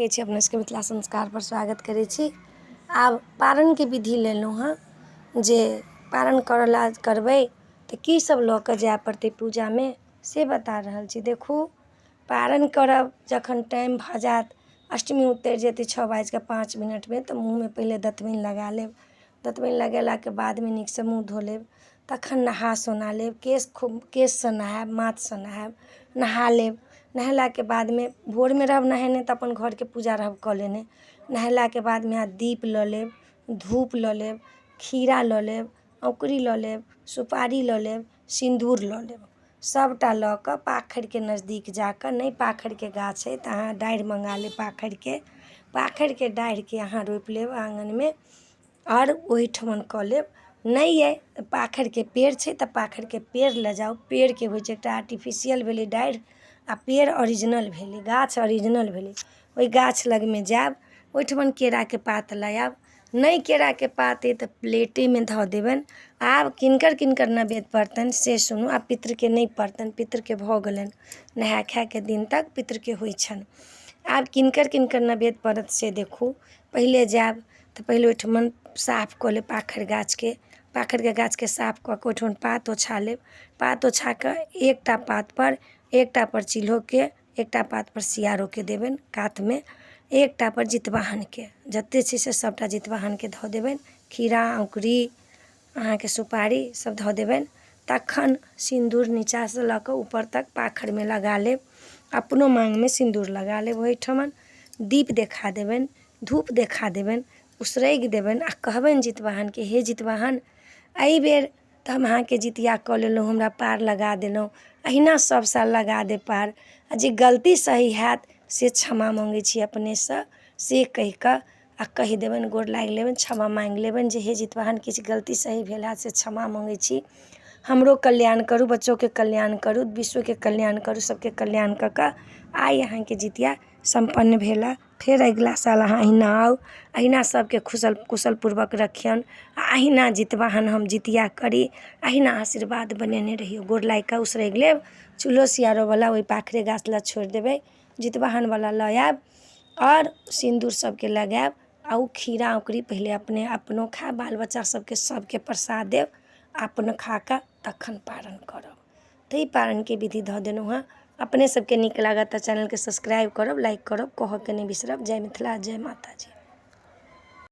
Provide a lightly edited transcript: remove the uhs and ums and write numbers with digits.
लागै छै अपना सबके मिथिला संस्कार पर स्वागत करै छी। आब पारण के विधि लेलहुँ हँ जे पारण करबै तऽ की सब लऽ कऽ जाय पड़तै पूजामे से बता रहल छी। देखू पारण करब जखन टाइम भऽ जायत, अष्टमी उतरि जेतै 6:05 में तऽ मुँहमे पहिले दतमनि लगा लेब। दतमनि लगेलाके बादमे नीकसँ मुँह धो लेब, तखन नहा सोना लेब। केशसँ नहायब, माथसँ नहायब, नहा लेब। नहेलाके बादमे भोरमे रहब नहेने तऽ अपन घरके पूजा रहब कऽ लेने। नहेलाके बादमे अहाँ दीप लऽ लेब, धूप लऽ लेब, खीरा लऽ लेब, औंकरी लऽ लेब, सुपारी लऽ लेब, सिन्दूर लऽ लेब। सबटा लऽ कऽ पाखरिके नजदीक जाकऽ, नहि पाखरिके गाछ अइ तऽ अहाँ डाढ़ि मँगा लेब पाखरिके। पाखरिके डाढ़िके अहाँ रोपि लेब आँगनमे आओर ओहिठमन कऽ लेब। नहि अइ पाखरिके पेड़ छै तऽ पाखरिके पेड़ लऽ जाउ। पेड़के होइ छै, एकटा आर्टिफिशियल भेलै डाढ़ि आ पेड़ ओरिजिनल भेलै, गाछ ओरिजिनल भेलै। ओहि गाछ लगमे जायब, ओहिठमन केराके पात लऽ आयब। नहि केराके पात अइ तऽ प्लेटेमे धऽ देबनि। आब किनकर किनकर नैवेद्य पड़तनि से सुनू। आब पितरके नहि पड़तनि, पितरके भऽ गेलनि, नहाय खायके दिन तक पितरके होइ छनि। आब किनकर किनकर नैवेद्य पड़त से देखू। पहिले जायब तऽ पहिले ओहिठमन साफ कऽ लेब पाखरिके गाछके साफ कऽ कऽ ओहिठमन पात ओछा लेब। पात ओछा कऽ एकटा पातपर चिल्होके, एकटा पातपर सियारोके देबनि कातमे, एकटा पर जितवाहनके। जतेक छै से सबटा जितवाहनके धऽ देबनि। खीरा औंकरी अहाँके सुपारी सब धऽ देबनि। तखन सिन्दूर नीचाँसँ लऽ कऽ ऊपर तक पाखरिमे लगा लेब। अपनो माङ्गमे सिन्दूर लगा लेब। ओहिठमन दीप देखा देबनि, धूप देखा देबनि, उसरगि देबनि आ कहबनि जितवाहनके, हे जितवाहन एहिबेर तऽ हम अहाँके जितिया कऽ लेलहुँ, हमरा पार लगा देलहुँ। अहिना सब साल लगा देब पार। आ जे गलती सही हैत से क्षमा मङ्गै छी अपनेसँ से कहि कऽ आ कहि देबनि, गोर लागि लेबनि, क्षमा माँगि लेबनि जे हे जितवाहन किछु गलती सही भेल हैत से क्षमा मङ्गै छी। हमरो कल्याण करू, बच्चोके कल्याण करू, विश्वके कल्याण करू, सबके कल्याण कऽ कऽ आइ अहाँके जितिया सम्पन्न भेल। फेर अगिला साल अहाँ अहिना आउ, अहिना सबके कुशल पूर्वक रखियनि आ अहिना जितवाहन हम जितिया करी, अहिना आशीर्वाद बनेने रहियौ। गोर लागि कऽ उसरगि लेब। चूल्हो सियारोवला ओहि पाखरे गाछ लग छोड़ि देबै, जितवाहनवला लऽ आयब आओर सिन्दूर सबके लगायब। आ ओ खीरा औंकरी पहिले अपनो खायब, बाल बच्चा सबके प्रसाद देब, अपन खा कऽ तखन पारण करब। ताहि पारणके विधि धऽ देलहुँ हँ। अपने सबके नीक लागत तऽ चैनलके सब्सक्राइब करब, लाइक करब, कहऽके नहि बिसरब। जय मिथिला, जय माता जी।